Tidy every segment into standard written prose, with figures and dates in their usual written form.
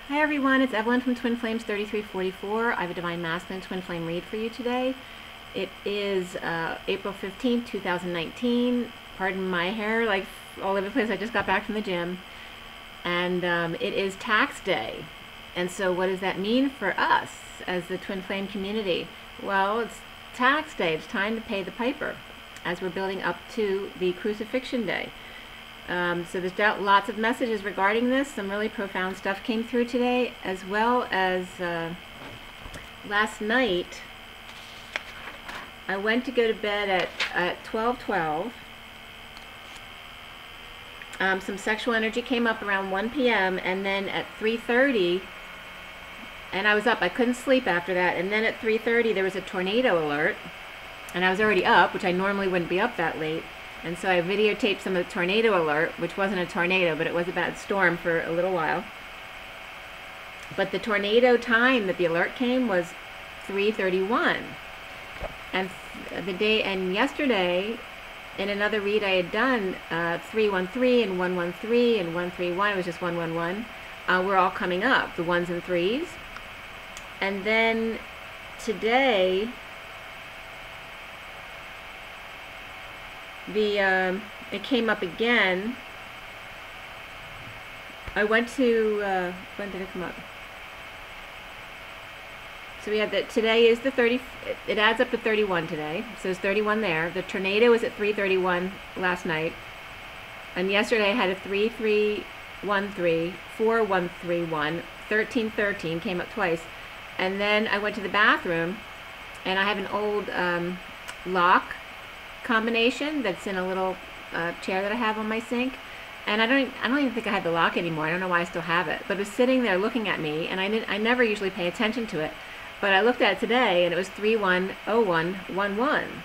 Hi everyone, it's Evelyn from Twin Flames 3344. I have a Divine Masculine Twin Flame read for you today. It is April 15th, 2019. Pardon my hair, like all over the place. I just got back from the gym. And it is tax day. And so what does that mean for us as the Twin Flame community? Well, it's tax day. It's time to pay the piper as we're building up to the crucifixion day. So there's lots of messages regarding this. Some really profound stuff came through today, as well as last night I went to go to bed at 12:12. Some sexual energy came up around 1 p.m. and then at 3:30, and I was up. I couldn't sleep after that. And then at 3:30 there was a tornado alert, and I was already up, which I normally wouldn't be up that late. And so I videotaped some of the tornado alert, which wasn't a tornado, but it was a bad storm for a little while. But the tornado time that the alert came was 3:31. And yesterday, in another read I had done, 313 and 113 and 131, it was just 111, were all coming up, the ones and threes. And then today, it came up again. I went to, when did it come up? So we had that today is the 30, it adds up to 31 today. So there's 31 there. The tornado was at 3:31 last night. And yesterday I had a 3313, 4131, 1313 came up twice. And then I went to the bathroom and I have an old lock combination that's in a little chair that I have on my sink, and I don't even think I had the lock anymore. I don't know why I still have it, but it was sitting there looking at me, and I never usually pay attention to it, but I looked at it today and it was 310111.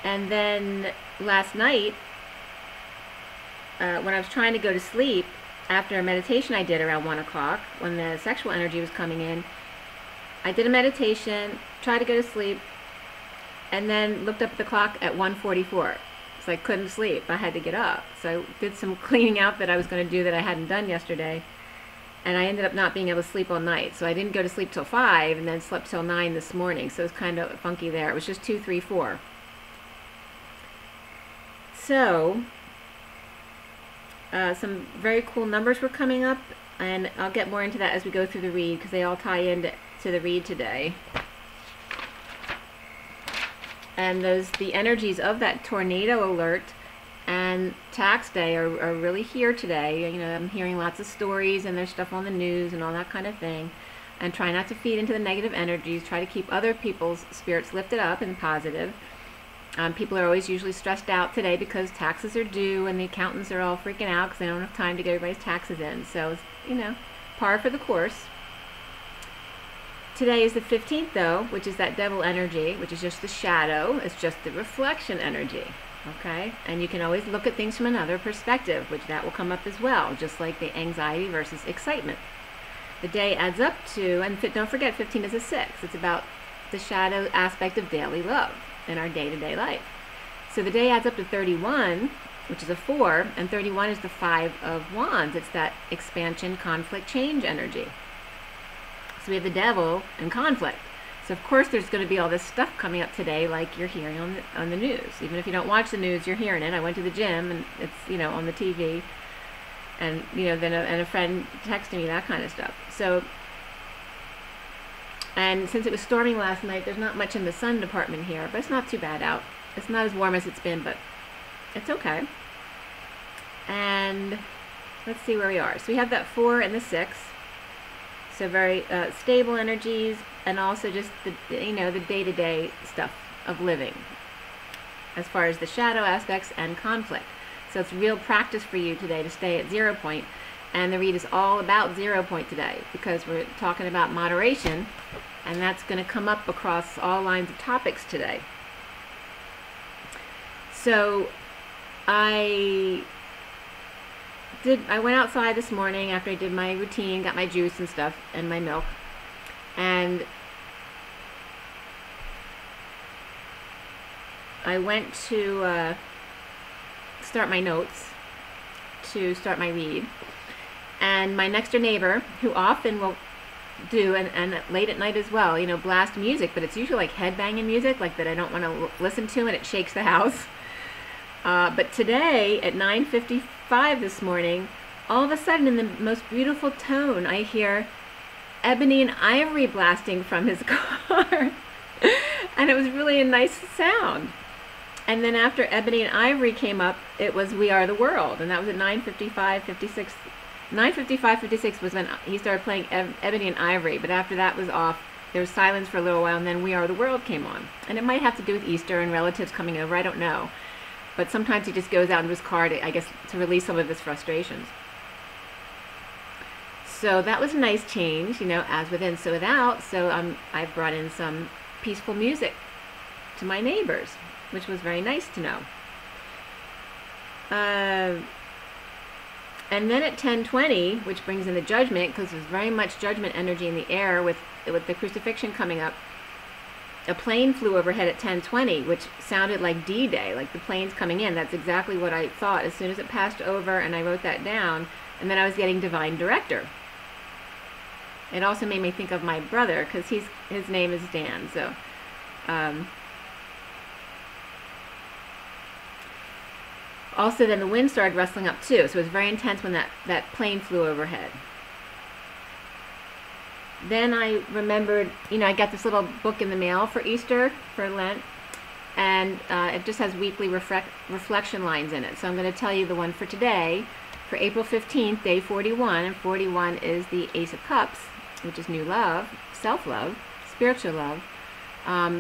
And then last night when I was trying to go to sleep after a meditation I did around 1 o'clock when the sexual energy was coming in, I did a meditation, tried to go to sleep, and then looked up at the clock at 1:44. So I couldn't sleep. I had to get up. So I did some cleaning out that I was going to do that I hadn't done yesterday. And I ended up not being able to sleep all night. So I didn't go to sleep till 5 and then slept till 9 this morning. So it was kind of funky there. It was just 2, 3, 4. So some very cool numbers were coming up. And I'll get more into that as we go through the read because they all tie into the read today. And the energies of that tornado alert and tax day are really here today. You know, I'm hearing lots of stories and there's stuff on the news and all that kind of thing. And try not to feed into the negative energies. Try to keep other people's spirits lifted up and positive. People are always usually stressed out today because taxes are due and the accountants are all freaking out because they don't have time to get everybody's taxes in. So, you know, par for the course. Today is the 15th though, which is that devil energy, which is just the shadow. It's just the reflection energy, okay? And you can always look at things from another perspective, which that will come up as well, just like the anxiety versus excitement. The day adds up to, and don't forget 15 is a 6. It's about the shadow aspect of daily love in our day-to-day life. So the day adds up to 31, which is a 4, and 31 is the 5 of Wands. It's that expansion, conflict, change energy. So we have the devil and conflict. So of course there's going to be all this stuff coming up today like you're hearing on the news. Even if you don't watch the news, you're hearing it. I went to the gym and it's, you know, on the TV. And, you know, then a friend texted me, that kind of stuff. So, and since it was storming last night, there's not much in the sun department here, but it's not too bad out. It's not as warm as it's been, but it's okay. And let's see where we are. So we have that 4 and the 6. So very stable energies, and also just the day-to-day stuff of living as far as the shadow aspects and conflict. So it's real practice for you today to stay at 0 point, and the read is all about 0 point today because we're talking about moderation, and that's going to come up across all lines of topics today. So I went outside this morning after I did my routine, got my juice and stuff and my milk, and I went to start my notes to start my read, And my next door neighbor, who often will do, and late at night as well, you know, blast music, but it's usually like headbanging music, like that I don't want to listen to, and it shakes the house. But today at 9:55 this morning, all of a sudden in the most beautiful tone, I hear Ebony and Ivory blasting from his car. And it was really a nice sound. And then after Ebony and Ivory came up, it was We Are the World, and that was at 9:55:56. 9:55:56 was when he started playing Ebony and Ivory, but after that was off, there was silence for a little while, and then We Are the World came on. And it might have to do with Easter and relatives coming over, I don't know. But sometimes he just goes out into his car, to, I guess, to release some of his frustrations. So that was a nice change, you know, as within, so without. So I've brought in some peaceful music to my neighbors, which was very nice to know. And then at 10:20, which brings in the judgment, because there's very much judgment energy in the air with the crucifixion coming up, a plane flew overhead at 10:20, which sounded like D-Day, like the plane's coming in. That's exactly what I thought as soon as it passed over, and I wrote that down. And then I was getting Divine Director. It also made me think of my brother, because his name is Dan. So, also then the wind started rustling up too, so it was very intense when that plane flew overhead. Then I remembered, you know, I got this little book in the mail for Easter, for Lent, and it just has weekly reflection lines in it. So I'm going to tell you the one for today, for April 15th, day 41, and 41 is the Ace of Cups, which is new love, self-love, spiritual love.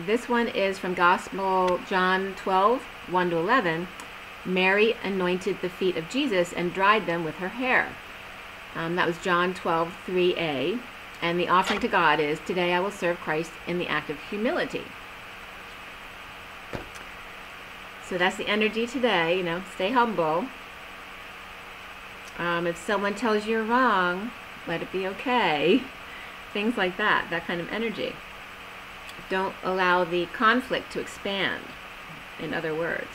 This one is from Gospel John 12, 1-11. Mary anointed the feet of Jesus and dried them with her hair. That was John 12, 3a. And the offering to God is, today I will serve Christ in the act of humility. So that's the energy today, you know, stay humble. If someone tells you you're wrong, let it be okay. Things like that, that kind of energy. Don't allow the conflict to expand, in other words.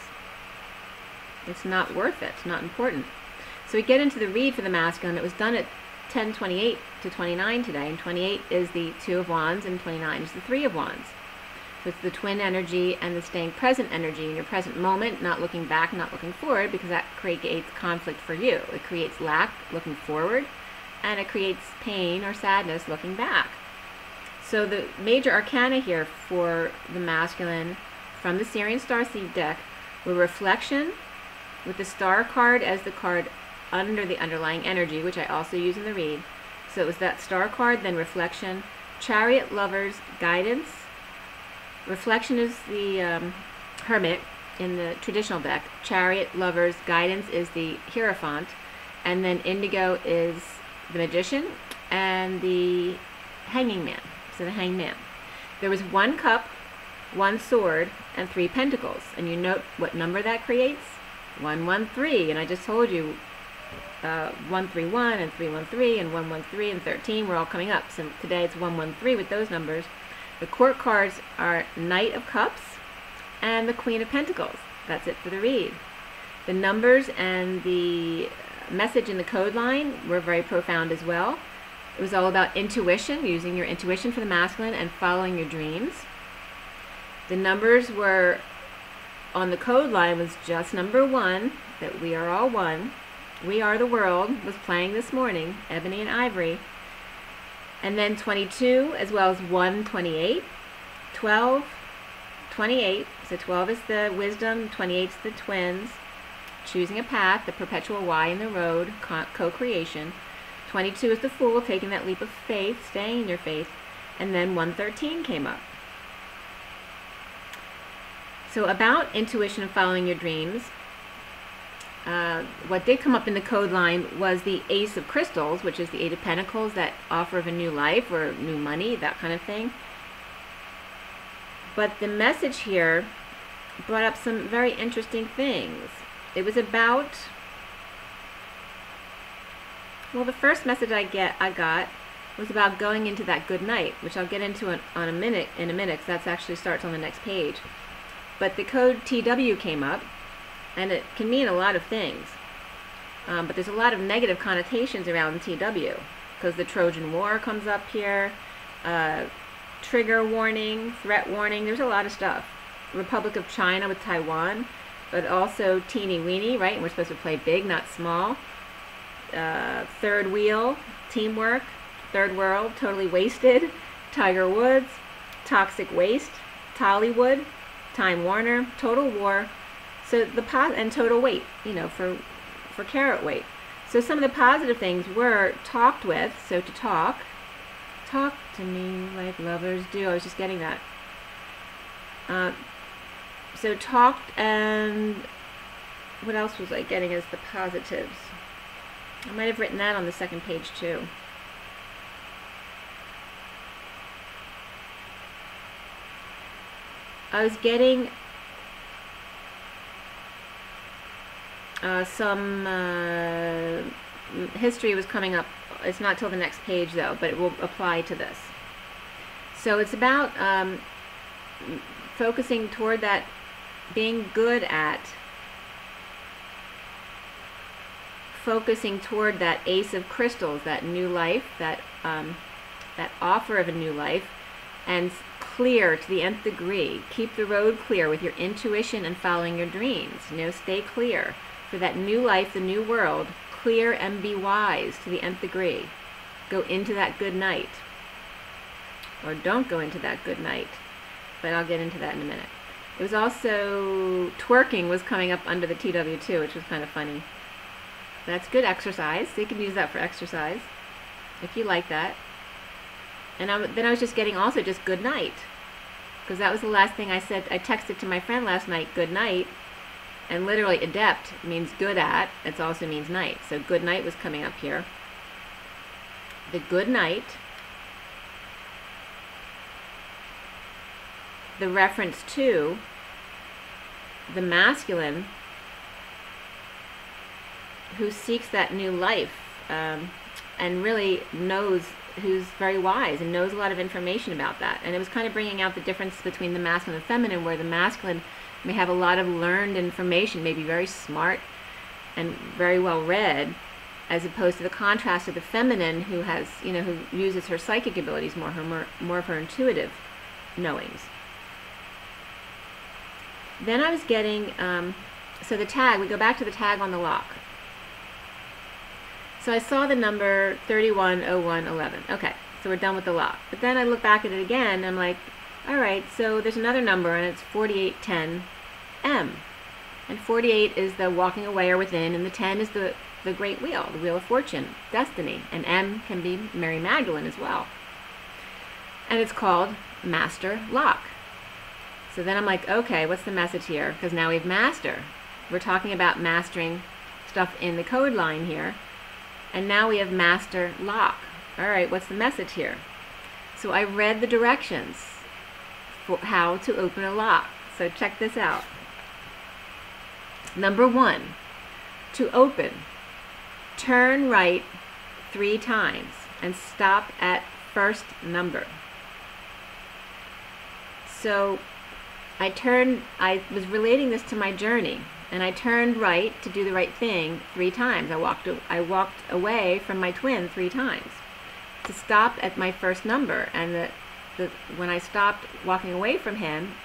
It's not worth it, it's not important. So we get into the read for the masculine. It was done at 10:28 to 29 today, and 28 is the Two of Wands, and 29 is the Three of Wands. So it's the twin energy and the staying present energy in your present moment, not looking back, not looking forward, because that creates conflict for you. It creates lack looking forward, and it creates pain or sadness looking back. So the major arcana here for the masculine from the Sirian Starseed deck were reflection, with the star card as the card under the underlying energy, which I also use in the read. So it was that star card, then reflection, chariot, lovers, guidance. Reflection is the hermit in the traditional deck. Chariot, lovers, guidance is the hierophant. And then indigo is the magician and the hanging man. So the hanged man. There was one cup, one sword, and 3 pentacles. And you note what number that creates? 113. And I just told you 131 and 313 and 113 and 13 were all coming up. So today it's 113 with those numbers. The court cards are Knight of Cups and the Queen of Pentacles. That's it for the read. The numbers and the message in the code line were very profound as well. It was all about intuition, using your intuition for the masculine and following your dreams. The numbers were on the code line was just number 1, that we are all one. We Are the World was playing this morning, Ebony and Ivory. And then 22, as well as 128, 12, 28. So 12 is the wisdom, 28 is the twins, choosing a path, the perpetual Y in the road, co-creation. 22 is the fool, taking that leap of faith, staying in your faith. And then 113 came up. So about intuition and following your dreams, what did come up in the code line was the Ace of Crystals, which is the 8 of Pentacles, that offer of a new life or new money, that kind of thing. But the message here brought up some very interesting things. It was about, well, the first message I got was about going into that good night, which I'll get into in a minute, because that actually starts on the next page. But the code TW came up, and it can mean a lot of things. But there's a lot of negative connotations around TW, because the Trojan War comes up here, trigger warning, threat warning, there's a lot of stuff. Republic of China with Taiwan, but also teeny weeny, right? And we're supposed to play big, not small. Third wheel, teamwork, third world, totally wasted, Tiger Woods, toxic waste, Tollywood, Time Warner, total war. So and total weight, you know, for carat weight. So some of the positive things were talked with. So to talk to me like lovers do. I was just getting that. So talked, and what else was I getting as the positives? I might have written that on the second page too. I was getting some history was coming up. It's not till the next page though, but it will apply to this. So it's about focusing toward that, being good at focusing toward that Ace of Crystals, that new life, that offer of a new life, and clear to the nth degree. Keep the road clear with your intuition and following your dreams. You know, stay clear for that new life, the new world. Clear and be wise to the nth degree. Go into that good night, or don't go into that good night, but I'll get into that in a minute. It was also twerking was coming up under the TW too, which was kind of funny. That's good exercise. So you can use that for exercise if you like that. And then I was just getting also just good night, because that was the last thing I said. I texted to my friend last night, good night, and literally adept means good at. It also means night. So good night was coming up here. The good night, the reference to the masculine who seeks that new life, and really knows, who's very wise and knows a lot of information about that. And it was kind of bringing out the difference between the masculine and feminine, where the masculine may have a lot of learned information, maybe very smart and very well read, as opposed to the contrast of the feminine, who has, you know, who uses her psychic abilities more, more of her intuitive knowings. Then I was getting, so the tag, we go back to the tag on the lock. So I saw the number 310111. Okay, so we're done with the lock. But then I look back at it again, and I'm like, all right, so there's another number, and it's 4810M. And 48 is the walking away or within, and the 10 is the great wheel, the wheel of fortune, destiny. And M can be Mary Magdalene as well. And it's called Master Lock. So then I'm like, okay, what's the message here? Because now we have master. We're talking about mastering stuff in the code line here. And now we have Master Lock. All right, what's the message here? So I read the directions for how to open a lock. So check this out. Number 1, to open, turn right 3 times and stop at first number. So I was relating this to my journey. And I turned right to do the right thing 3 times. I walked away from my twin 3 times to stop at my first number. And when I stopped walking away from him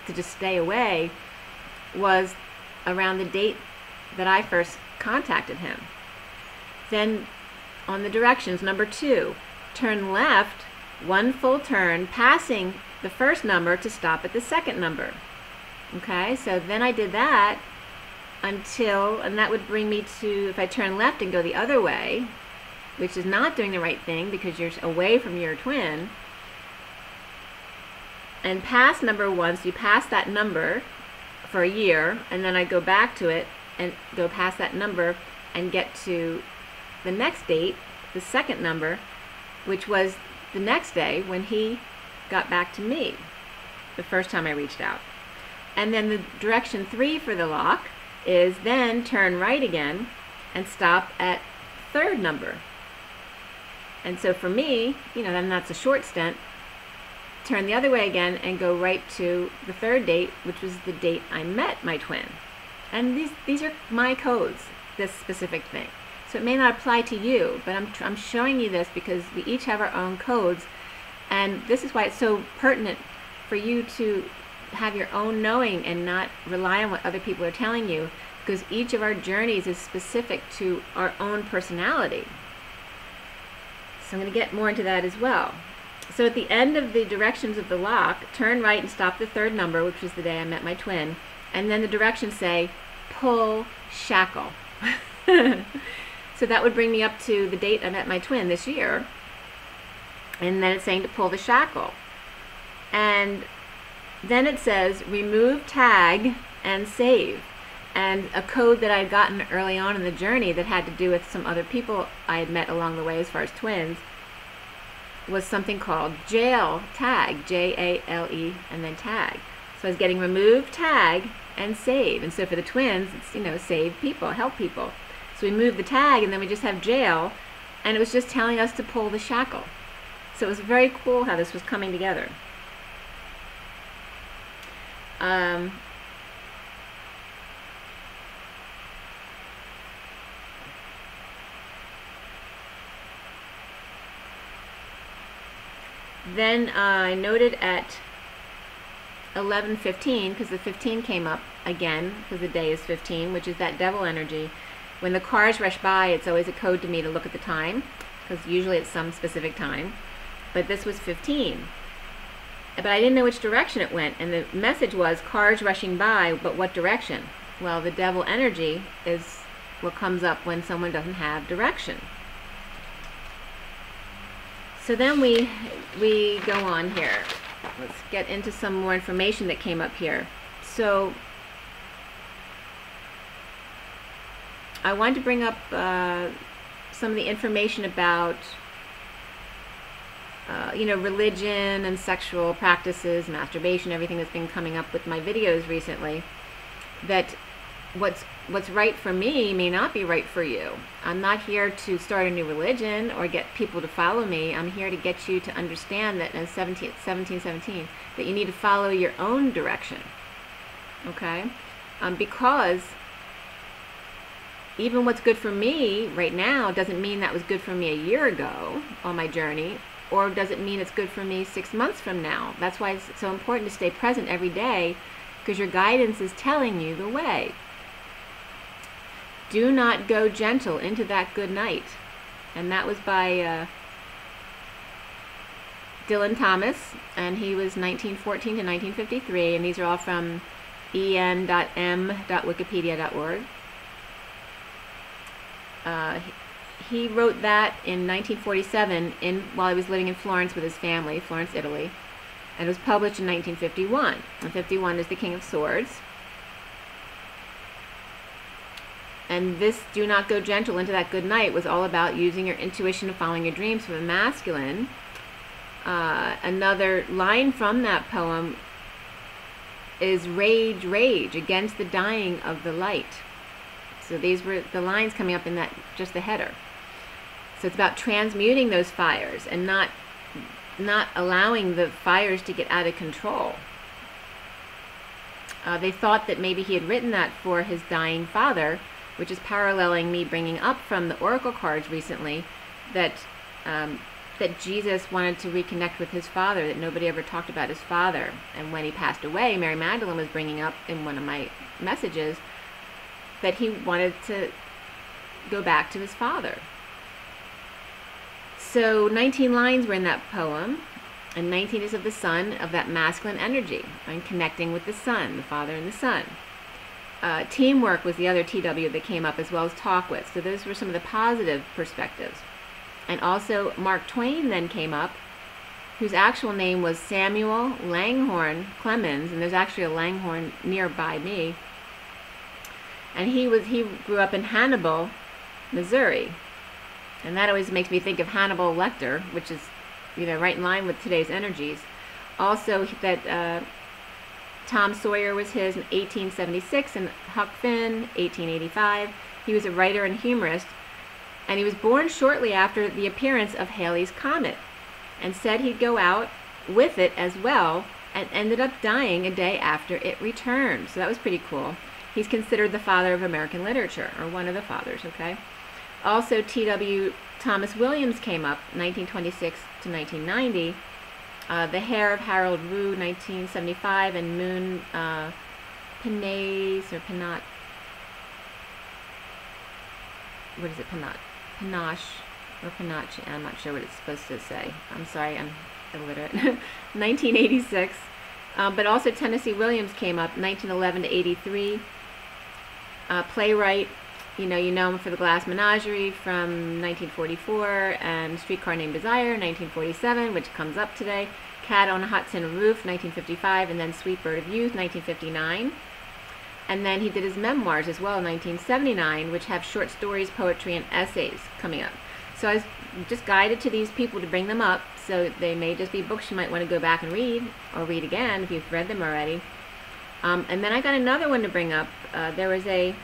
to just stay away was around the date that I first contacted him. Then on the directions, number 2, turn left 1 full turn, passing the first number to stop at the second number. Okay, so then I did that until, and that would bring me to, if I turn left and go the other way, which is not doing the right thing because you're away from your twin, and pass number 1, so you pass that number for a year, and then I go back to it and go past that number and get to the next date, the second number, which was the next day when he got back to me the first time I reached out. And then the direction 3 for the lock is then turn right again and stop at third number. And so for me, you know, then that's a short stint. Turn the other way again and go right to the third date, which was the date I met my twin. And these are my codes. this specific thing. So it may not apply to you, but I'm showing you this because we each have our own codes, and this is why it's so pertinent for you to have your own knowing and not rely on what other people are telling you, because each of our journeys is specific to our own personality. So I'm going to get more into that as well. So at the end of the directions of the lock, turn right and stop the third number, which was the day I met my twin, and then the directions say, pull, shackle. So that would bring me up to the date I met my twin this year, and then it's saying to pull the shackle. And then it says, remove, tag, and save. And a code that I'd gotten early on in the journey that had to do with some other people I had met along the way as far as twins was something called jail tag, J-A-L-E, and then tag. So I was getting remove, tag, and save. And so for the twins, it's, you know, save people, help people. So we moved the tag, and then we just have jail, and it was just telling us to pull the shackle. So it was very cool how this was coming together. Then I noted at 11:15, because the 15 came up again, because the day is 15, which is that devil energy. When the cars rush by, it's always a code to me to look at the time, because usually it's some specific time. But this was 15. But I didn't know which direction it went, and the message was cars rushing by, but what direction? Well, the devil energy is what comes up when someone doesn't have direction. So then we go on here. Let's get into some more information that came up here. So I wanted to bring up some of the information about you know, religion and sexual practices, masturbation, everything that's been coming up with my videos recently. That what's right for me may not be right for you. I'm not here to start a new religion or get people to follow me. I'm here to get you to understand that in 1717 that you need to follow your own direction. Okay? Because even what's good for me right now doesn't mean that was good for me a year ago on my journey, or doesn't mean it's good for me 6 months from now. That's why it's so important to stay present every day, because your guidance is telling you the way. Do not go gentle into that good night. And that was by Dylan Thomas, and he was 1914 to 1953, and these are all from en.m.wikipedia.org. He wrote that in 1947 while he was living in Florence with his family, Florence, Italy, and it was published in 1951. And 51 is the King of Swords. And this do not go gentle into that good night was all about using your intuition and following your dreams for the masculine. Another line from that poem is rage, rage against the dying of the light. So these were the lines coming up in that, just the header. So it's about transmuting those fires and not allowing the fires to get out of control. They thought that maybe he had written that for his dying father, which is paralleling me bringing up from the oracle cards recently that that Jesus wanted to reconnect with his father, that nobody ever talked about his father. And when he passed away, Mary Magdalene was bringing up in one of my messages that he wanted to go back to his father. So 19 lines were in that poem, and 19 is of the sun, of that masculine energy, and connecting with the sun, the father and the son. Teamwork was the other TW that came up, as well as talk with. So those were some of the positive perspectives. And also Mark Twain then came up, whose actual name was Samuel Langhorne Clemens, and there's actually a Langhorne nearby me. And he grew up in Hannibal, Missouri. And that always makes me think of Hannibal Lecter, which is, you know, right in line with today's energies. Also that Tom Sawyer was his in 1876, and Huck Finn, 1885. He was a writer and humorist, and he was born shortly after the appearance of Halley's Comet, and said he'd go out with it as well, and ended up dying a day after it returned. So that was pretty cool. He's considered the father of American literature, or one of the fathers, okay? Also, T.W. Thomas Williams came up, 1926 to 1990. The Hair of Harold Rue, 1975, and Moon Pinace, or Pinot, what is it, Panache, or Panache, I'm not sure what it's supposed to say. I'm sorry, I'm illiterate. 1986. But also Tennessee Williams came up, 1911 to 83. Playwright, you know him for The Glass Menagerie from 1944, and Streetcar Named Desire, 1947, which comes up today. Cat on a Hot Tin Roof, 1955, and then Sweet Bird of Youth, 1959. And then he did his memoirs as well in 1979, which have short stories, poetry, and essays coming up. So I was just guided to these people to bring them up, so they may just be books you might want to go back and read, or read again if you've read them already. And then I got another one to bring up. There was a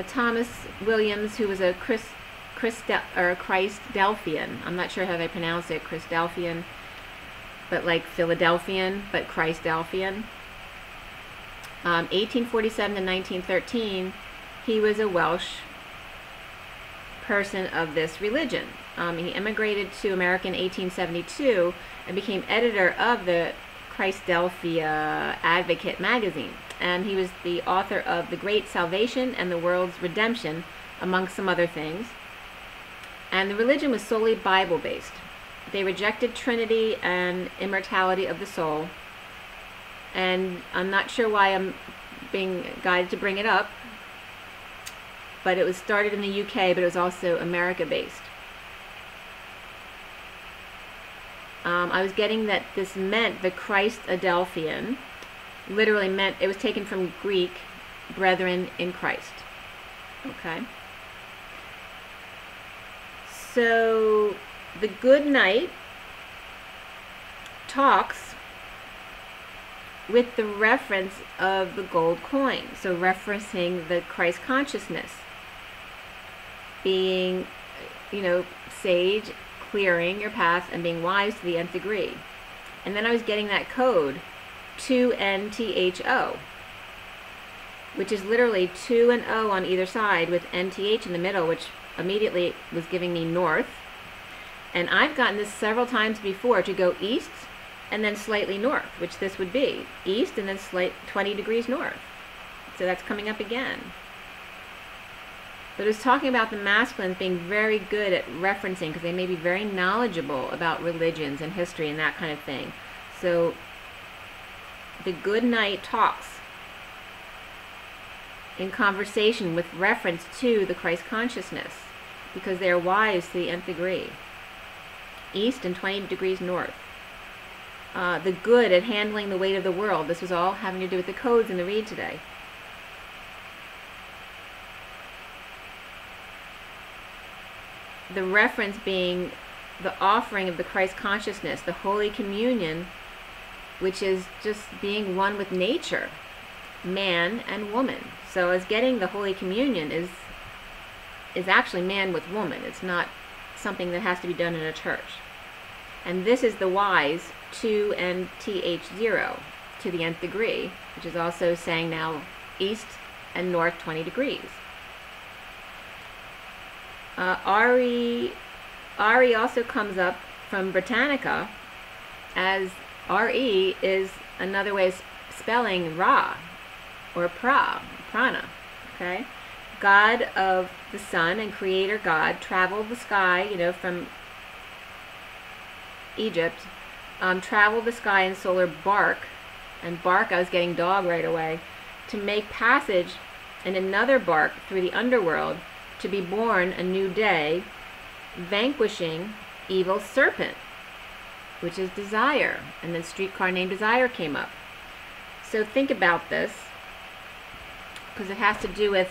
Thomas Williams who was a Christadelphian. I'm not sure how they pronounce it, Christadelphian, but like Philadelphian, but Christadelphian. 1847 to 1913, he was a Welsh person of this religion. He immigrated to America in 1872 and became editor of the Christadelphia Advocate magazine. And he was the author of The Great Salvation and the World's Redemption, among some other things. And the religion was solely Bible-based. They rejected Trinity and immortality of the soul. And I'm not sure why I'm being guided to bring it up, but it was started in the UK, but it was also America-based. I was getting that this meant the Christadelphian, literally meant, it was taken from Greek, brethren in Christ. Okay? So, the Good Night talks with the reference of the gold coin, so referencing the Christ consciousness, being, sage, clearing your path, and being wise to the nth degree. And then I was getting that code, 2NTHO, which is literally 2 and O on either side with NTH in the middle, which immediately was giving me north. And I've gotten this several times before, to go east and then slightly north, which this would be. East and then 20 degrees north. So that's coming up again. But it was talking about the masculines being very good at referencing, because they may be very knowledgeable about religions and history and that kind of thing. So the Good Night talks in conversation with reference to the Christ consciousness, because they are wise to the nth degree. East and 20 degrees north. The good at handling the weight of the world. This was all having to do with the codes in the read today. The reference being the offering of the Christ consciousness, the Holy Communion, which is just being one with nature, man and woman. So as getting the Holy Communion is actually man with woman. It's not something that has to be done in a church. And this is the wise 2 and TH0 to the nth degree, which is also saying now east and north 20 degrees. Ari also comes up from Britannica, as RE is another way of spelling Ra, or Prana, okay? God of the sun and creator God traveled the sky, from Egypt, traveled the sky in solar bark, and bark, I was getting dog right away, to make passage in another bark through the underworld, to be born a new day, vanquishing evil serpent, which is desire. And then Streetcar Named Desire came up. So think about this, because it has to do with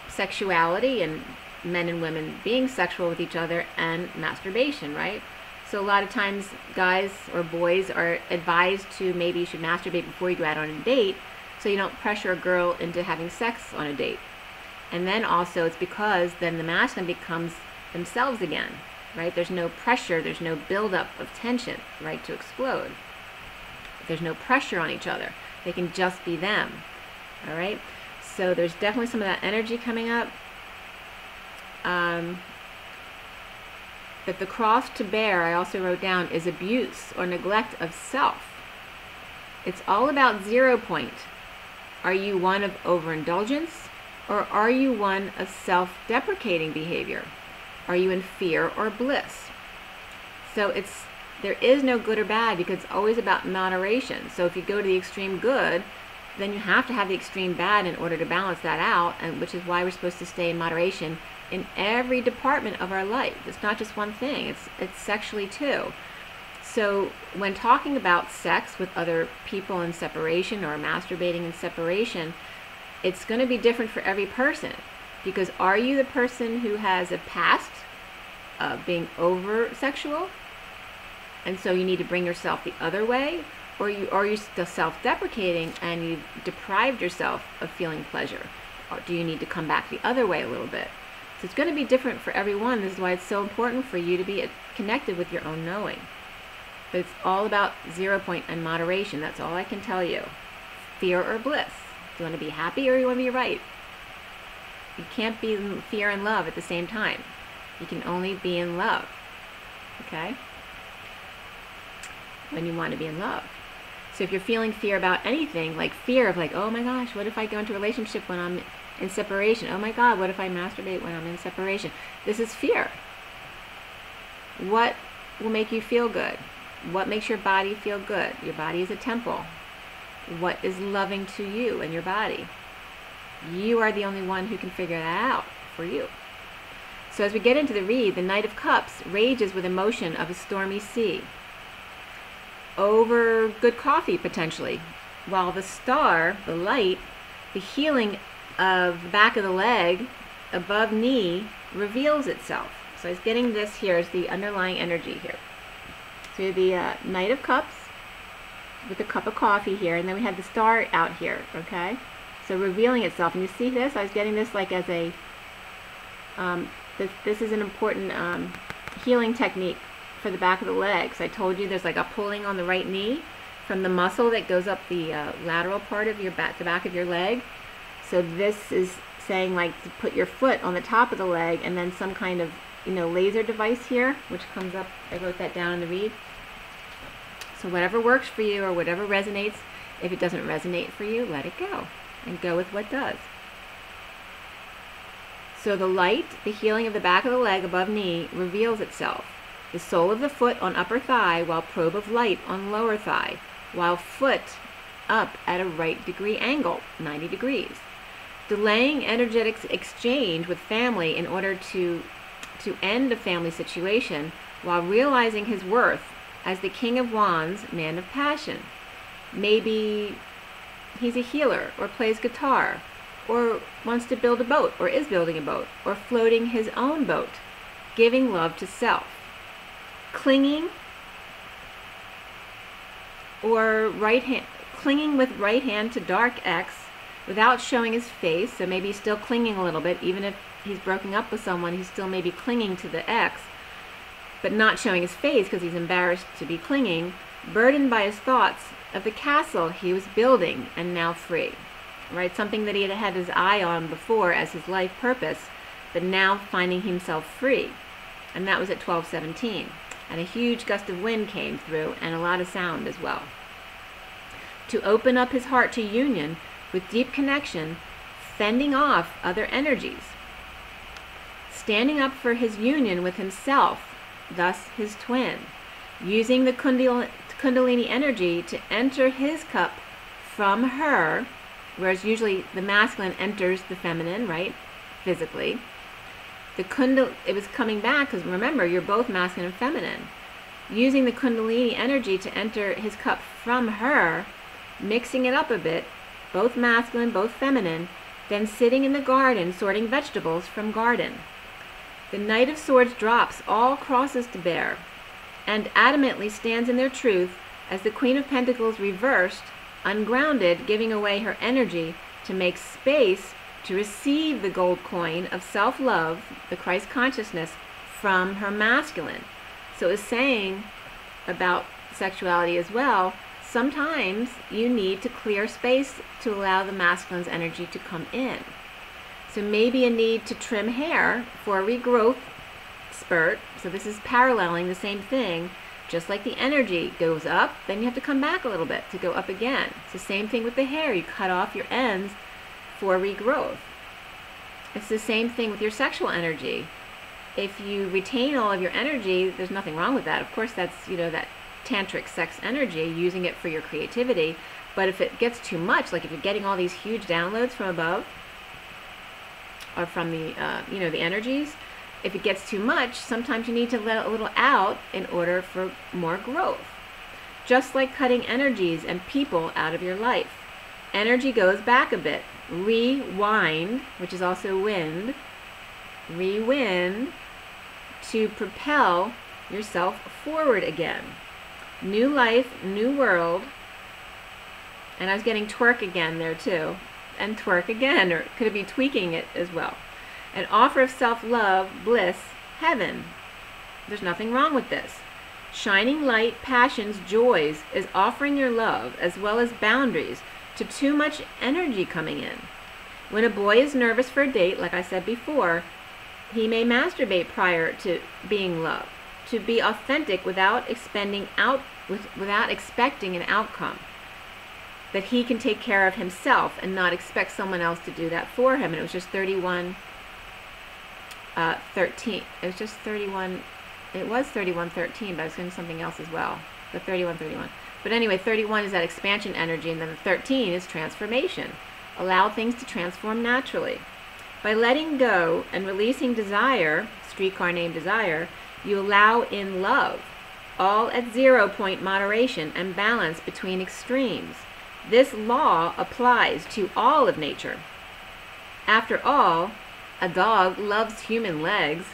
sexuality and men and women being sexual with each other, and masturbation, right? So a lot of times guys or boys are advised to, maybe you should masturbate before you go out on a date, so you don't pressure a girl into having sex on a date. And then also it's because then the masculine becomes themselves again, right? There's no pressure, there's no buildup of tension, right, to explode. There's no pressure on each other. They can just be them. All right, so there's definitely some of that energy coming up. But the cross to bear, I also wrote down, is abuse or neglect of self. It's all about 0 point. Are you one of overindulgence, or are you one of self-deprecating behavior? Are you in fear or bliss? So there is no good or bad, because it's always about moderation. So if you go to the extreme good, then you have to have the extreme bad in order to balance that out, and which is why we're supposed to stay in moderation in every department of our life. It's not just one thing, it's sexually too. So when talking about sex with other people in separation, or masturbating in separation, it's going to be different for every person. Because are you the person who has a past of being over sexual, and so you need to bring yourself the other way? Or are you still self-deprecating and you've deprived yourself of feeling pleasure? Or do you need to come back the other way a little bit? So it's going to be different for everyone. This is why it's so important for you to be connected with your own knowing. But it's all about 0 point and moderation. That's all I can tell you. Fear or bliss. Do you want to be happy, or you want to be right? You can't be in fear and love at the same time. You can only be in love. Okay? When you want to be in love. So if you're feeling fear about anything, like fear of oh my gosh, what if I go into a relationship when I'm in separation? Oh my God, what if I masturbate when I'm in separation? This is fear. What will make you feel good? What makes your body feel good? Your body is a temple. What is loving to you and your body? You are the only one who can figure that out for you. So as we get into the read, the Knight of Cups rages with emotion of a stormy sea over good coffee, potentially, while the star, the light, the healing of the back of the leg above knee reveals itself. So I was getting this here as the underlying energy here. So we have the Knight of Cups with the cup of coffee here, and then we have the star out here, okay? So revealing itself. And you see this? I was getting this as a, this is an important healing technique for the back of the legs. I told you there's a pulling on the right knee from the muscle that goes up the lateral part of your back, the back of your leg. So this is saying to put your foot on the top of the leg, and then some kind of laser device here, which comes up. I wrote that down in the read. So whatever works for you, or whatever resonates. If it doesn't resonate for you, let it go and go with what does. So the light, the healing of the back of the leg above knee, reveals itself. The sole of the foot on upper thigh, while probe of light on lower thigh, while foot up at a right degree angle, 90 degrees. Delaying energetic exchange with family in order to end a family situation, while realizing his worth as the King of Wands, man of passion. Maybe he's a healer, or plays guitar, or wants to build a boat, or is building a boat, or floating his own boat, giving love to self. Clinging or clinging with right hand to dark X without showing his face. So maybe he's still clinging a little bit, even if he's broken up with someone, he's still maybe clinging to the X, but not showing his face because he's embarrassed to be clinging, burdened by his thoughts of the castle he was building and now free. Right? Something that he had had his eye on before as his life purpose, but now finding himself free. And that was at 12:17. And a huge gust of wind came through, and a lot of sound as well. To open up his heart to union with deep connection, fending off other energies. Standing up for his union with himself, thus his twin. Using the Kundalini energy to enter his cup from her, whereas usually the masculine enters the feminine, right, physically. It was coming back, because remember, you're both masculine and feminine. Using the Kundalini energy to enter his cup from her, mixing it up a bit, both masculine, both feminine, then sitting in the garden sorting vegetables from garden. The Knight of Swords drops all crosses to bear, and adamantly stands in their truth as the Queen of Pentacles reversed, ungrounded, giving away her energy to make space to receive the gold coin of self-love, the Christ consciousness, from her masculine. So it's saying about sexuality as well, sometimes you need to clear space to allow the masculine's energy to come in. So maybe a need to trim hair for a regrowth spurt. So this is paralleling the same thing. Just like the energy goes up, then you have to come back a little bit to go up again. It's the same thing with the hair. You cut off your ends for regrowth. It's the same thing with your sexual energy. If you retain all of your energy, there's nothing wrong with that. Of course, that's, you know, that tantric sex energy, using it for your creativity. But if it gets too much, like if you're getting all these huge downloads from above, or from the, you know, the energies, if it gets too much, sometimes you need to let a little out in order for more growth. Just like cutting energies and people out of your life. Energy goes back a bit. Rewind, which is also wind. Rewind to propel yourself forward again. New life, new world. And I was getting twerk again there too. And twerk again, or could it be tweaking it as well? An offer of self-love, bliss, heaven. There's nothing wrong with this. Shining light, passions, joys is offering your love as well as boundaries to too much energy coming in. When a boy is nervous for a date, like I said before, he may masturbate prior to being loved, to be authentic without expecting an outcome. That he can take care of himself and not expect someone else to do that for him. And it was just 31:13. It was just 31. It was 31:13, but I was doing something else as well. The 31:31. But anyway, 31 is that expansion energy, and then the 13 is transformation. Allow things to transform naturally. By letting go and releasing desire, streetcar named desire, you allow in love, all at 0 point moderation and balance between extremes. This law applies to all of nature. After all, a dog loves human legs.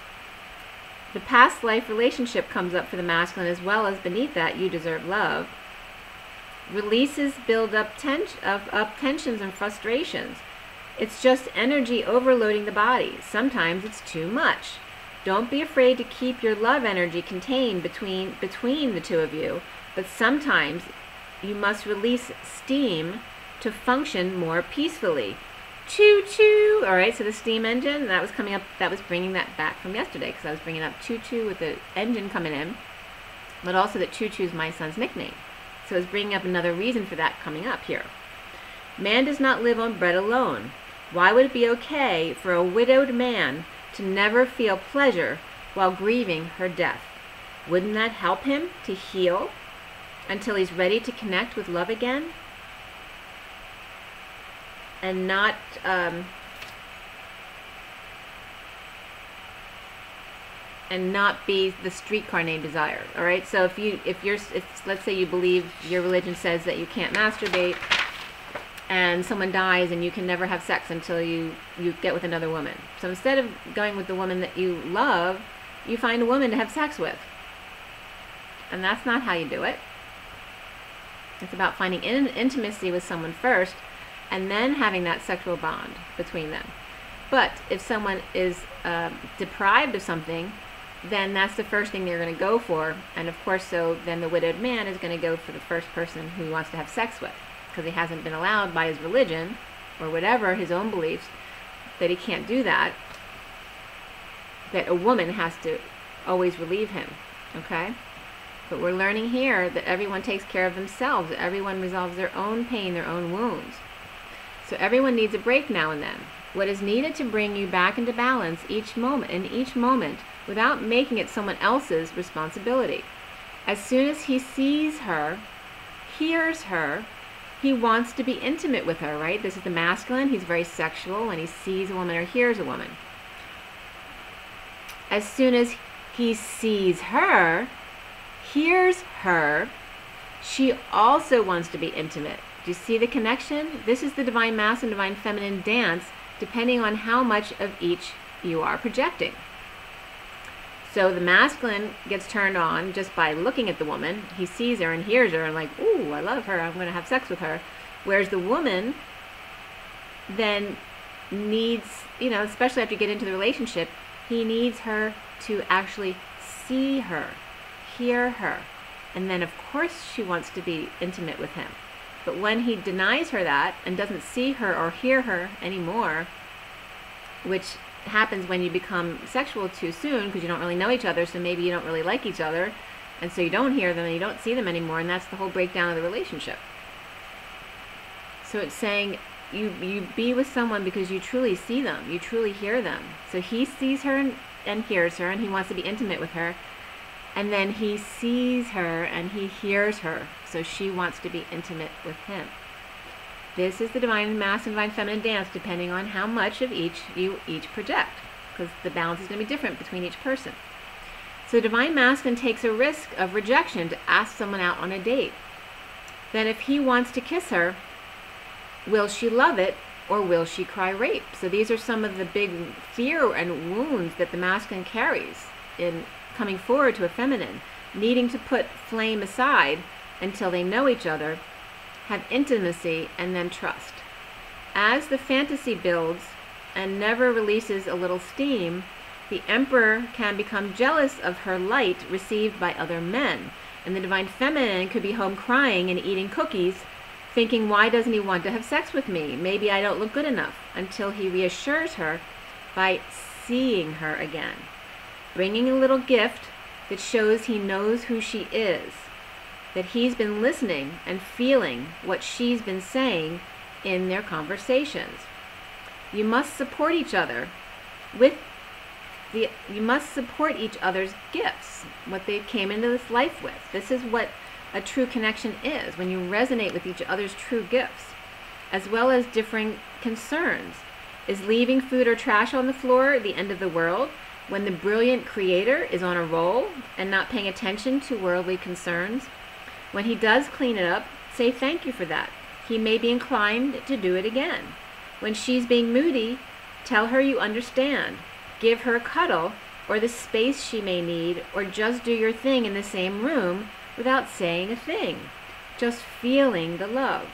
The past life relationship comes up for the masculine, as well as beneath that, you deserve love. Releases build up tensions and frustrations. It's just energy overloading the body. Sometimes it's too much. Don't be afraid to keep your love energy contained between the two of you, but sometimes you must release steam to function more peacefully. Choo choo. All right, so the steam engine, that was coming up, that was bringing that back from yesterday, because I was bringing up choo choo with the engine coming in, but also that choo choo is my son's nickname. So it's bringing up another reason for that coming up here. Man does not live on bread alone. Why would it be okay for a widowed man to never feel pleasure while grieving her death? Wouldn't that help him to heal until he's ready to connect with love again? And not be the streetcar named desire. All right, so if let's say you believe your religion says that you can't masturbate, and someone dies and you can never have sex until you get with another woman. So instead of going with the woman that you love, you find a woman to have sex with. And that's not how you do it. It's about finding intimacy with someone first, and then having that sexual bond between them. But if someone is deprived of something, then that's the first thing they're going to go for. And of course, so then the widowed man is going to go for the first person who he wants to have sex with, because he hasn't been allowed by his religion or whatever, his own beliefs, that he can't do that, that a woman has to always relieve him. Okay? But we're learning here that everyone takes care of themselves. Everyone resolves their own pain, their own wounds. So everyone needs a break now and then. What is needed to bring you back into balance in each moment, without making it someone else's responsibility. As soon as he sees her, hears her, he wants to be intimate with her, right? This is the masculine. He's very sexual when he sees a woman or hears a woman. As soon as he sees her, hears her, she also wants to be intimate. Do you see the connection? This is the divine masculine, divine feminine dance, depending on how much of each you are projecting. So the masculine gets turned on just by looking at the woman. He sees her and hears her and like, ooh, I love her, I'm going to have sex with her. Whereas the woman then needs, especially after you get into the relationship, he needs her to actually see her, hear her, And then, of course, she wants to be intimate with him. But when he denies her that and doesn't see her or hear her anymore, which happens when you become sexual too soon because you don't really know each other, so maybe you don't really like each other, and so you don't hear them and you don't see them anymore, and that's the whole breakdown of the relationship. So it's saying you be with someone because you truly see them, you truly hear them. So he sees her and hears her, and he wants to be intimate with her, and then he sees her and he hears her, so she wants to be intimate with him. This is the divine masculine, divine feminine dance, depending on how much of each you project, because the balance is going to be different between each person. So divine masculine takes a risk of rejection to ask someone out on a date. Then if he wants to kiss her, will she love it or will she cry rape? So these are some of the big fear and wounds that the masculine carries in coming forward to a feminine, needing to put flame aside until they know each other, have intimacy, and then trust. As the fantasy builds and never releases a little steam, the emperor can become jealous of her light received by other men, and the divine feminine could be home crying and eating cookies, thinking, why doesn't he want to have sex with me? Maybe I don't look good enough, until he reassures her by seeing her again, bringing a little gift that shows he knows who she is, that he's been listening and feeling what she's been saying in their conversations. You must support each other you must support each other's gifts, what they came into this life with. This is what a true connection is, when you resonate with each other's true gifts, as well as differing concerns. Is leaving food or trash on the floor the end of the world when the brilliant creator is on a roll and not paying attention to worldly concerns? When he does clean it up, say thank you for that. He may be inclined to do it again. When she's being moody, tell her you understand. Give her a cuddle or the space she may need, or just do your thing in the same room without saying a thing, just feeling the love.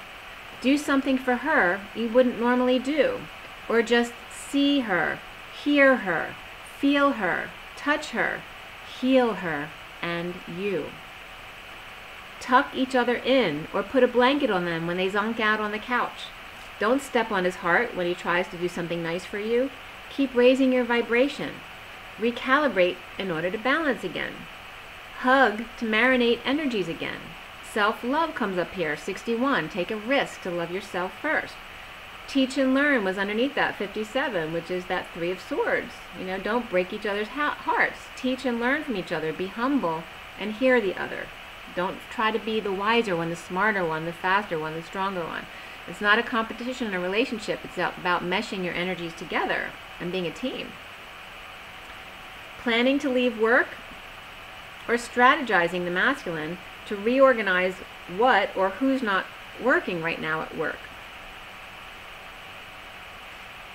Do something for her you wouldn't normally do, or just see her, hear her, feel her, touch her, heal her, and you. Tuck each other in or put a blanket on them when they zonk out on the couch. Don't step on his heart when he tries to do something nice for you. Keep raising your vibration. Recalibrate in order to balance again. Hug to marinate energies again. Self-love comes up here, 61. Take a risk to love yourself first. Teach and learn was underneath that, 57, which is that 3 of Swords. Don't break each other's hearts. Teach and learn from each other. Be humble and hear the other. Don't try to be the wiser one, the smarter one, the faster one, the stronger one. It's not a competition in a relationship. It's about meshing your energies together and being a team. Planning to leave work or strategizing the masculine to reorganize what or who's not working right now at work.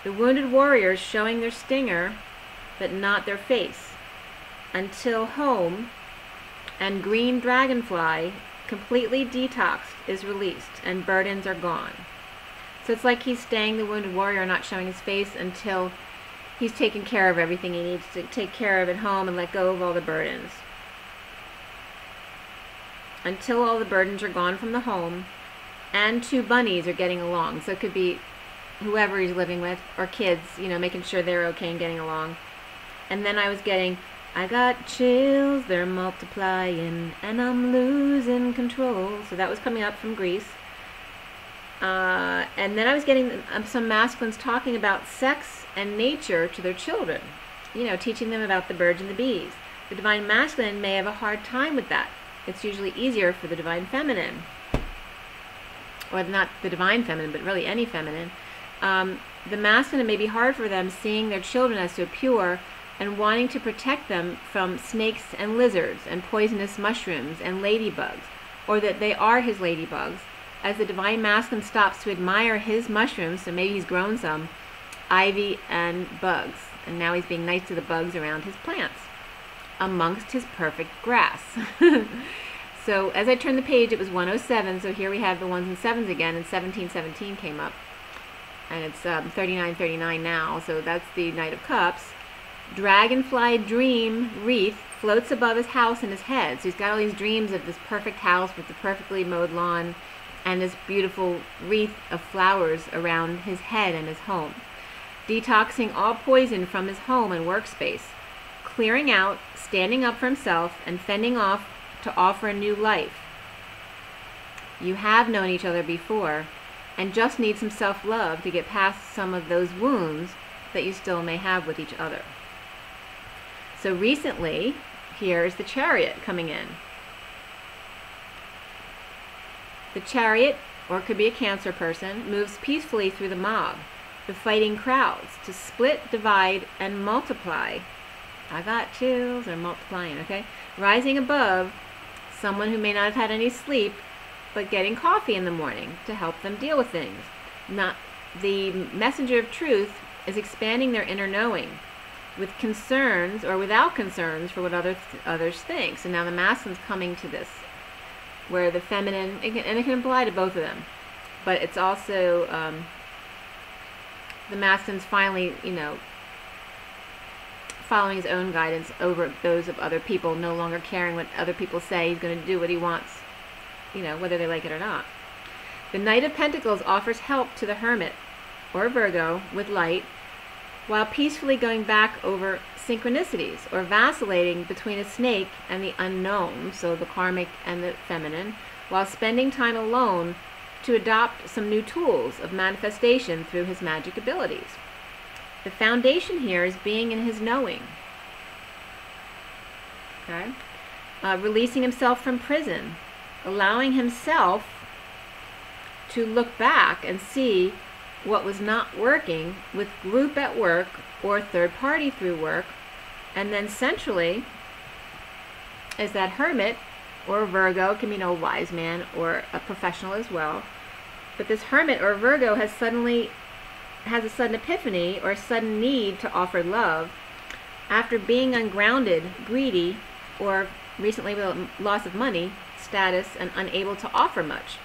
The wounded warriors showing their stinger but not their face until home and green dragonfly completely detoxed is released and burdens are gone. So it's like he's staying the wounded warrior, not showing his face until he's taken care of everything he needs to take care of at home and let go of all the burdens. Until all the burdens are gone from the home and 2 bunnies are getting along. So it could be whoever he's living with or kids, making sure they're okay and getting along. And then I got chills, they're multiplying, and I'm losing control. So that was coming up from Greece. And then I was getting some masculines talking about sex and nature to their children, teaching them about the birds and the bees. The divine masculine may have a hard time with that. It's usually easier for the divine feminine, or not the divine feminine, but really any feminine. The masculine may be hard for them seeing their children as so pure and wanting to protect them from snakes and lizards and poisonous mushrooms and ladybugs, or that they are his ladybugs, as the divine masculine stops to admire his mushrooms, so maybe he's grown some, ivy and bugs, and now he's being nice to the bugs around his plants, amongst his perfect grass. So as I turned the page, it was 107, so here we have the 1s and 7s again, and 1717 came up, and it's 3939 now, so that's the Knight of Cups. dragonfly dream wreath floats above his house and his head. So he's got all these dreams of this perfect house with the perfectly mowed lawn and this beautiful wreath of flowers around his head and his home. Detoxing all poison from his home and workspace, clearing out, standing up for himself, and fending off to offer a new life. You have known each other before and just need some self-love to get past some of those wounds that you still may have with each other. So recently, here is the Chariot coming in. The Chariot, or it could be a Cancer person, moves peacefully through the mob, the fighting crowds, to split, divide, and multiply. I got chills, or multiplying, okay? Rising above someone who may not have had any sleep, but getting coffee in the morning to help them deal with things. Not the messenger of truth is expanding their inner knowing with concerns or without concerns for what others think. So now the masculine's coming to this, where the feminine, and it can apply to both of them, but it's also the masculine's finally, following his own guidance over those of other people, no longer caring what other people say. He's going to do what he wants, whether they like it or not. The Knight of Pentacles offers help to the Hermit, or Virgo, with light, while peacefully going back over synchronicities, or vacillating between a snake and the unknown, so the karmic and the feminine, while spending time alone to adopt some new tools of manifestation through his magic abilities. The foundation here is being in his knowing. Okay? Releasing himself from prison, allowing himself to look back and see what was not working with group at work or third party through work. And then centrally is that Hermit, or Virgo, can be an old wise man or a professional as well. But this Hermit or Virgo has a sudden epiphany or a sudden need to offer love after being ungrounded, greedy, or recently with a loss of money, status, and unable to offer much.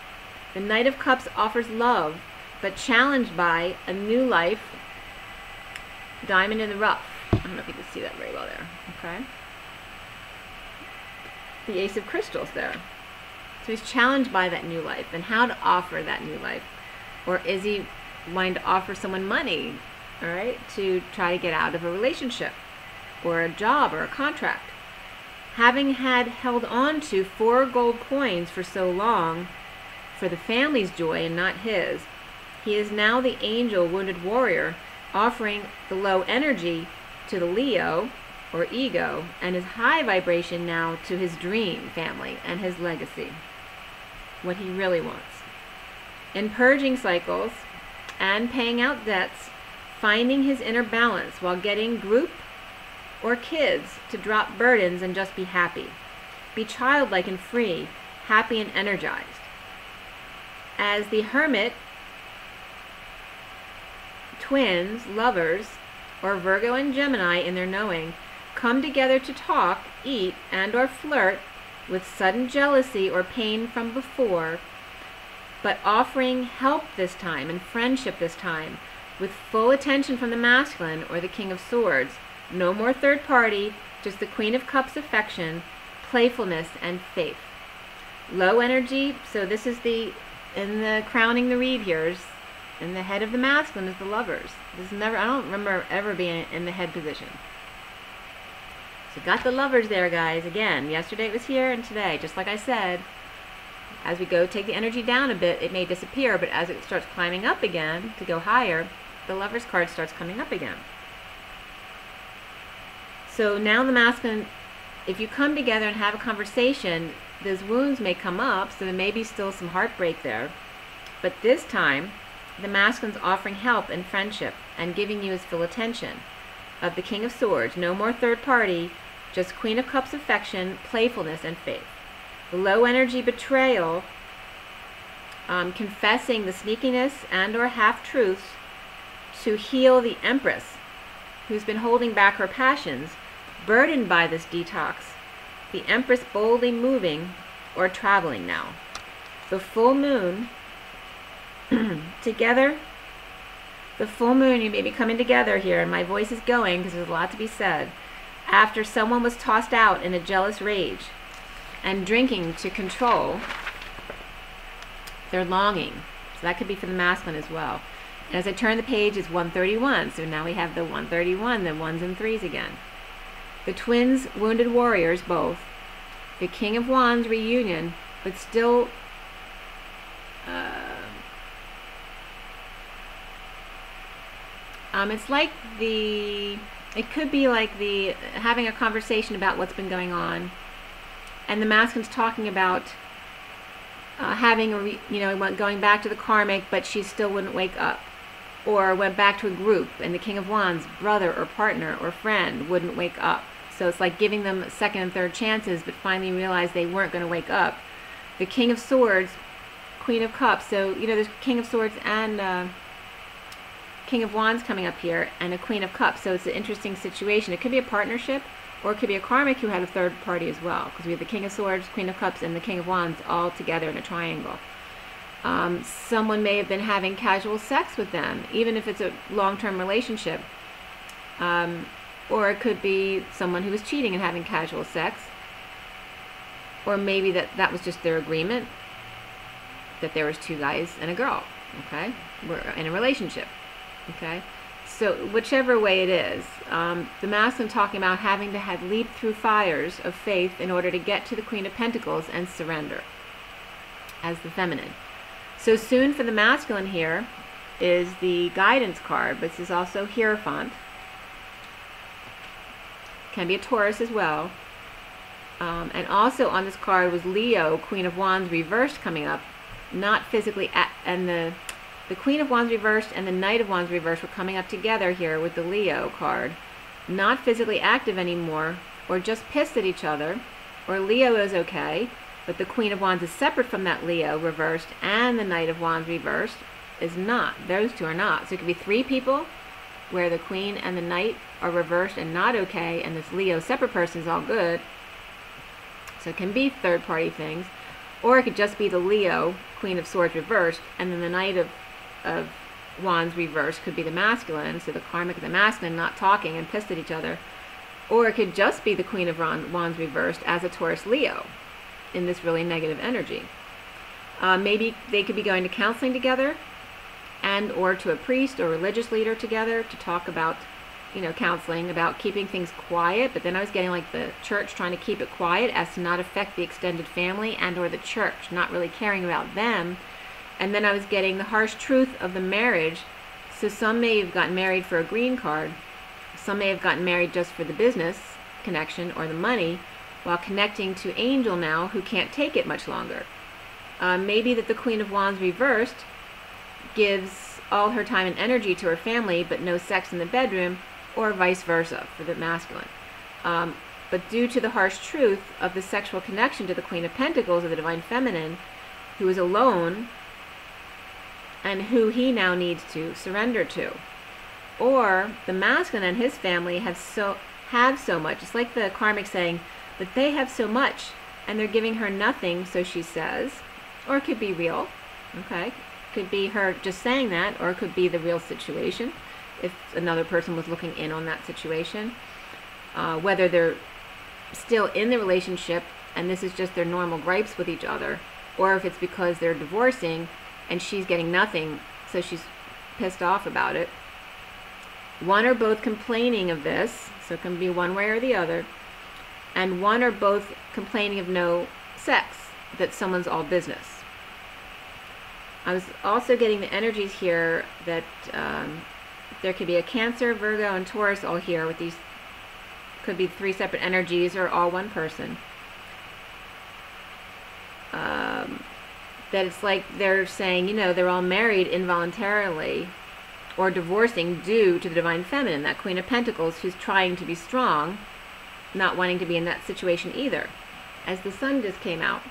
The Knight of Cups offers love, but challenged by a new life, diamond in the rough. I don't know if you can see that very well there. Okay. The Ace of Crystals there. So he's challenged by that new life and how to offer that new life. Or is he wanting to offer someone money, all right, to try to get out of a relationship or a job or a contract? Having held on to 4 gold coins for so long for the family's joy and not his, he is now the angel wounded warrior, offering the low energy to the Leo, or ego, and his high vibration now to his dream family and his legacy, what he really wants. In purging cycles and paying out debts, finding his inner balance while getting group or kids to drop burdens and just be happy. Be childlike and free, happy and energized. As the Hermit, twins, lovers, or Virgo and Gemini in their knowing, come together to talk, eat, and or flirt with sudden jealousy or pain from before, but offering help this time and friendship this time with full attention from the masculine or the King of Swords. No more third party, just the Queen of Cups affection, playfulness, and faith. Low energy, so this is in the crowning the reed here, in the head of the masculine is the Lovers. This is never, I don't remember ever being in the head position. So got the Lovers there, guys. Again, yesterday it was here and today, just like I said. As we go take the energy down a bit, it may disappear, but as it starts climbing up again to go higher, the Lovers card starts coming up again. So now the masculine, if you come together and have a conversation, those wounds may come up, so there may be still some heartbreak there. But this time, the masculine's offering help and friendship and giving you his full attention of the King of Swords. No more third party, just Queen of Cups affection, playfulness, and faith. The low energy betrayal, confessing the sneakiness and or half-truths to heal the Empress, who's been holding back her passions, burdened by this detox. The Empress boldly moving or traveling now. The full moon together The full moon, you may be coming together here, and my voice is going because there's a lot to be said. After someone was tossed out in a jealous rage and drinking to control their longing. So that could be for the masculine as well. And as I turn the page, it's 131. So now we have the 131, the ones and threes again. The twins, wounded warriors, both. The King of Wands reunion, but still it's like it could be like having a conversation about what's been going on, and the masculine's talking about having going back to the karmic, but she still wouldn't wake up, or went back to a group, and the King of Wands, brother or partner or friend, wouldn't wake up. So it's like giving them second and third chances, but finally realized they weren't going to wake up. The King of Swords, Queen of Cups. So, there's King of Swords and King of Wands coming up here, and a Queen of Cups. So it's an interesting situation. It could be a partnership, or it could be a karmic who had a third party as well, because we have the King of Swords, Queen of Cups, and the King of Wands all together in a triangle. Someone may have been having casual sex with them, even if it's a long-term relationship. Or it could be someone who was cheating and having casual sex. Or maybe that was just their agreement, that there was two guys and a girl, okay? We're in a relationship, okay? So whichever way it is, the masculine talking about having to have leaped through fires of faith in order to get to the Queen of Pentacles and surrender as the feminine. So soon for the masculine here is the guidance card, but this is also Hierophant. Can be a Taurus as well. And also on this card was Leo, Queen of Wands reversed coming up, not physically, and the Queen of Wands reversed and the Knight of Wands reversed were coming up together here with the Leo card. Not physically active anymore, or just pissed at each other, or Leo is okay, but the Queen of Wands is separate from that Leo reversed, and the Knight of Wands reversed is not. Those two are not. So it could be three people where the Queen and the Knight are reversed and not okay, and this Leo separate person is all good. So it can be third party things. Or it could just be the Leo, Queen of Swords reversed, and then the Knight of Wands reversed could be the masculine, so the karmic and the masculine not talking and pissed at each other. Or it could just be the Queen of Wands reversed as a Taurus Leo in this really negative energy. Maybe they could be going to counseling together, and or to a priest or religious leader together to talk about, counseling about keeping things quiet. But then I was getting like the church trying to keep it quiet as to not affect the extended family and or the church, not really caring about them. And then I was getting the harsh truth of the marriage. So some may have gotten married for a green card. Some may have gotten married just for the business connection or the money, while connecting to Angel now, who can't take it much longer. Maybe that the Queen of Wands reversed gives all her time and energy to her family, but no sex in the bedroom, or vice versa for the masculine. But due to the harsh truth of the sexual connection to the Queen of Pentacles, or the Divine Feminine, who is alone, and who he now needs to surrender to. Or the masculine and his family have so much. It's like the karmic saying, but they have so much, and they're giving her nothing, so she says. Or it could be real, okay? Could be her just saying that, or it could be the real situation if another person was looking in on that situation. Whether they're still in the relationship and this is just their normal gripes with each other, or if it's because they're divorcing and she's getting nothing, so she's pissed off about it. One or both complaining of this, so it can be one way or the other, and one or both complaining of no sex, that someone's all business. I was also getting the energies here that there could be a Cancer, Virgo, and Taurus all here with these, could be three separate energies or all one person. That it's like they're saying, they're all married involuntarily or divorcing due to the Divine Feminine, that Queen of Pentacles who's trying to be strong, not wanting to be in that situation either. As the Sun just came out,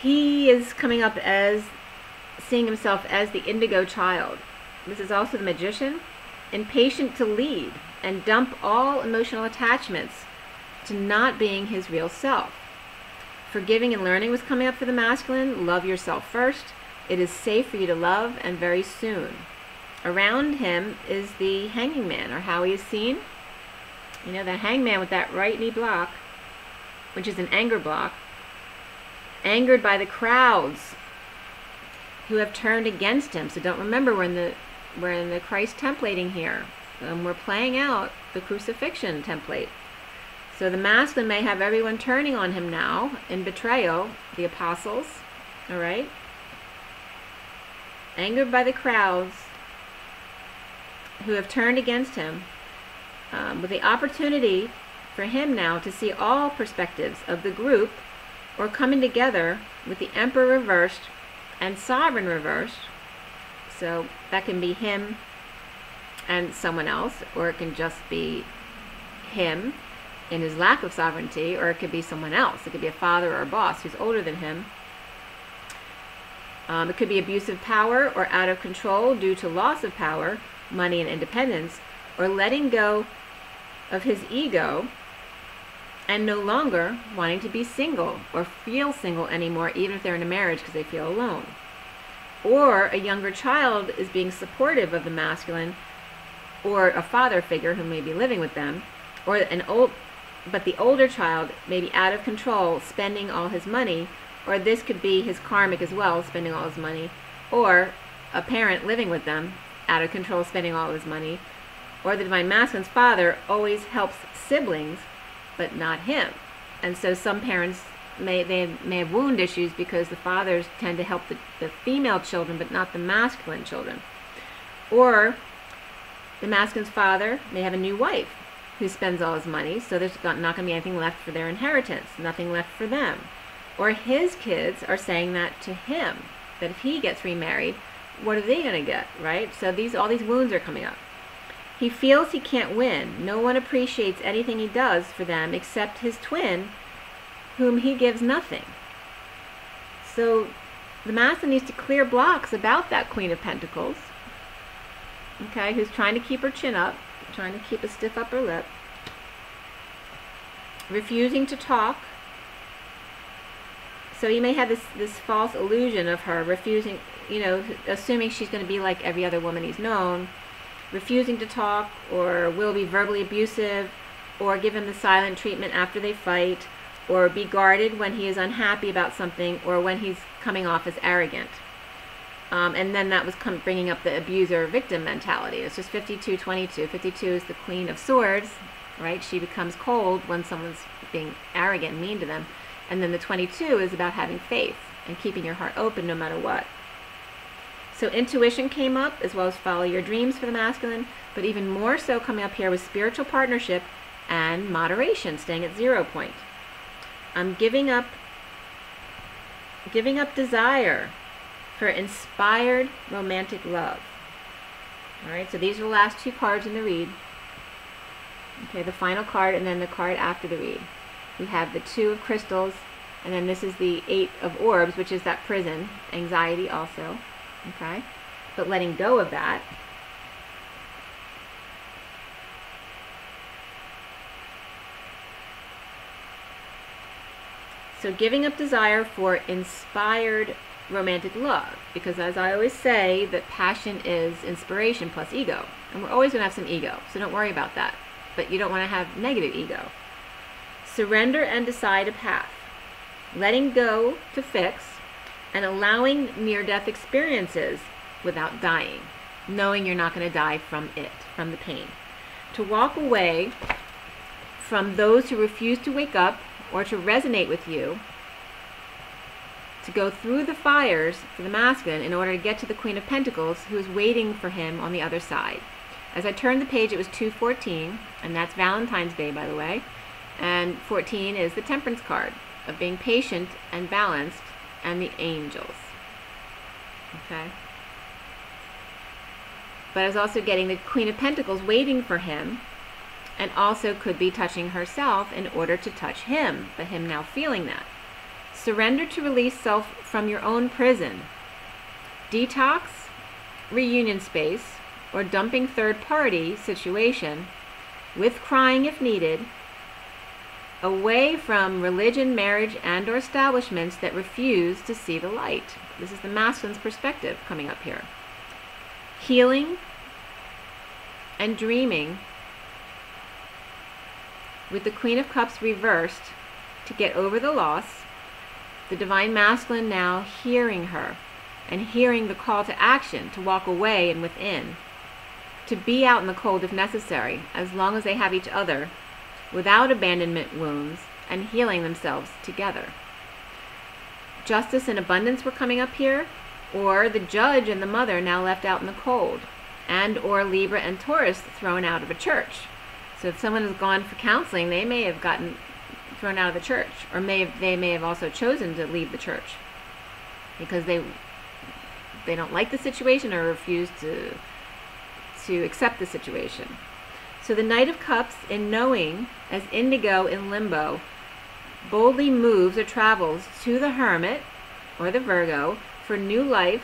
he is coming up as seeing himself as the indigo child. This is also the Magician, impatient to lead and dump all emotional attachments to not being his real self. Forgiving and learning was coming up for the masculine. Love yourself first. It is safe for you to love, and very soon. Around him is the hanging man, or how he is seen. You know, the hangman with that right knee block, which is an anger block, angered by the crowds who have turned against him. So don't remember, we're in the Christ templating here. We're playing out the crucifixion template. So the masculine may have everyone turning on him now in betrayal, the apostles, all right? Angered by the crowds who have turned against him, with the opportunity for him now to see all perspectives of the group, or coming together with the Emperor reversed and Sovereign reversed. So that can be him and someone else, or it can just be him in his lack of sovereignty, or it could be someone else. It could be a father or a boss who's older than him. It could be abusive power or out of control due to loss of power, money, and independence, or letting go of his ego and no longer wanting to be single or feel single anymore, even if they're in a marriage, because they feel alone. Or a younger child is being supportive of the masculine, or a father figure who may be living with them, or but the older child may be out of control, spending all his money, or this could be his karmic as well, spending all his money, or a parent living with them, out of control, spending all his money, or the divine masculine's father always helps siblings, but not him. And so some parents may have wound issues because the fathers tend to help the female children, but not the masculine children. Or the masculine's father may have a new wife who spends all his money, so there's not going to be anything left for their inheritance, nothing left for them. Or his kids are saying that to him, that if he gets remarried, what are they going to get, right? So all these wounds are coming up. He feels he can't win. No one appreciates anything he does for them except his twin, whom he gives nothing. So the masculine needs to clear blocks about that Queen of Pentacles, okay, who's trying to keep her chin up, trying to keep a stiff upper lip, refusing to talk. So you may have this false illusion of her refusing, you know, assuming she's going to be like every other woman he's known, refusing to talk, or will be verbally abusive, or give him the silent treatment after they fight, or be guarded when he is unhappy about something, or when he's coming off as arrogant. And then that was bringing up the abuser-victim mentality. It's just 52-22. 52 is the Queen of Swords, right? She becomes cold when someone's being arrogant and mean to them. And then the 22 is about having faith and keeping your heart open no matter what. So intuition came up, as well as follow your dreams for the masculine, but even more so coming up here was spiritual partnership and moderation, staying at 0 point. I'm giving up desire for inspired romantic love. All right, so these are the last two cards in the read. Okay, the final card and then the card after the read. We have the 2 of crystals, and then this is the 8 of orbs, which is that prison, anxiety also. Okay, but letting go of that. So giving up desire for inspired romantic love, because as I always say, that passion is inspiration plus ego, and we're always going to have some ego, so don't worry about that, but you don't want to have negative ego. Surrender and decide a path, letting go to fix, and allowing near-death experiences without dying, knowing you're not going to die from it, from the pain. To walk away from those who refuse to wake up or to resonate with you, to go through the fires for the masculine in order to get to the Queen of Pentacles, who is waiting for him on the other side. As I turned the page, it was 214, and that's Valentine's Day, by the way. And 14 is the Temperance card of being patient and balanced, and the angels. Okay? But I was also getting the Queen of Pentacles waiting for him, and also could be touching herself in order to touch him, but him now feeling that. Surrender to release self from your own prison. Detox, reunion space, or dumping third-party situation, with crying if needed, away from religion, marriage, and or establishments that refuse to see the light. This is the masculine's perspective coming up here. Healing and dreaming with the Queen of Cups reversed to get over the loss. The divine masculine now hearing her and hearing the call to action, to walk away and within, to be out in the cold if necessary, as long as they have each other, without abandonment wounds, and healing themselves together. Justice and abundance were coming up here, or the judge and the mother now left out in the cold, and or Libra and Taurus thrown out of a church. So if someone has gone for counseling, they may have gotten thrown out of the church, or they may have also chosen to leave the church because they don't like the situation or refuse to accept the situation. So the Knight of Cups in knowing, as indigo in limbo, boldly moves or travels to the Hermit or the Virgo for new life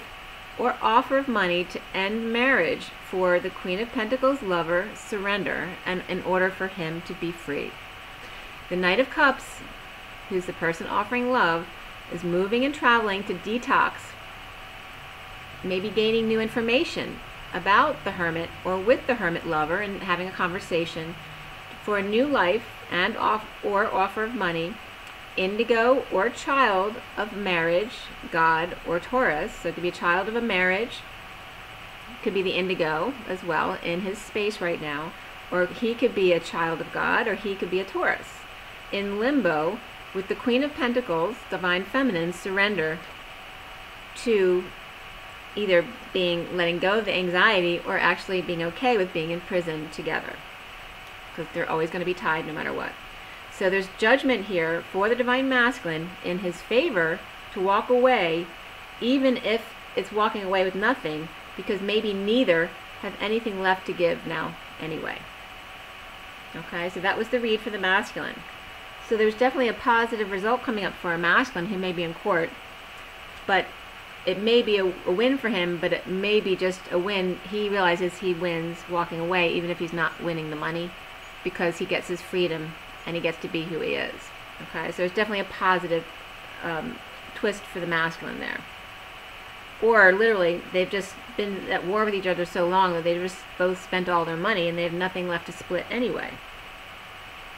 or offer of money to end marriage for the Queen of Pentacles lover surrender, and in order for him to be free. The Knight of Cups, who's the person offering love, is moving and traveling to detox, maybe gaining new information about the Hermit or with the Hermit lover and having a conversation for a new life and or offer of money, indigo or child of marriage, God or Taurus. So it could be a child of a marriage, could be the indigo as well in his space right now, or he could be a child of God, or he could be a Taurus. In limbo with the Queen of Pentacles, divine feminine, surrender to either letting go of the anxiety or actually being okay with being in prison together, because they're always going to be tied no matter what. So there's judgment here for the divine masculine in his favor to walk away, even if it's walking away with nothing, because maybe neither have anything left to give now anyway. Okay, so that was the read for the masculine. So there's definitely a positive result coming up for a masculine who may be in court, but it may be a win for him, but it may be just a win. He realizes he wins walking away, even if he's not winning the money, because he gets his freedom and he gets to be who he is. Okay, so there's definitely a positive twist for the masculine there. Or literally, they've just been at war with each other so long that they've just both spent all their money and they have nothing left to split anyway.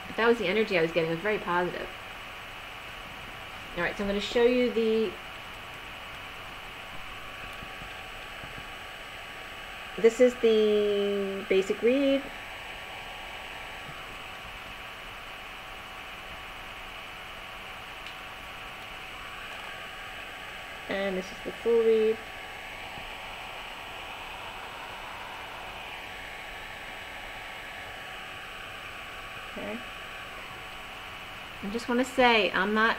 But that was the energy I was getting. It was very positive. Alright, so I'm going to show you this is the basic read. And this is the full read. Okay. I just want to say I'm not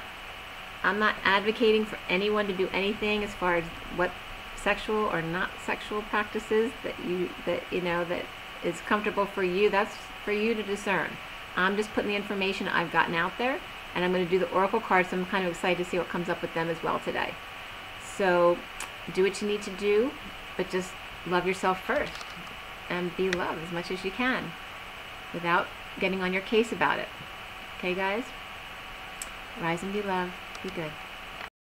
advocating for anyone to do anything as far as what sexual or not sexual practices that is comfortable for you. That's for you to discern. I'm just putting the information I've gotten out there, and I'm going to do the oracle cards. So I'm kind of excited to see what comes up with them as well today. So do what you need to do, but just love yourself first and be loved as much as you can without getting on your case about it. Okay, guys? Rise and be loved. Be good.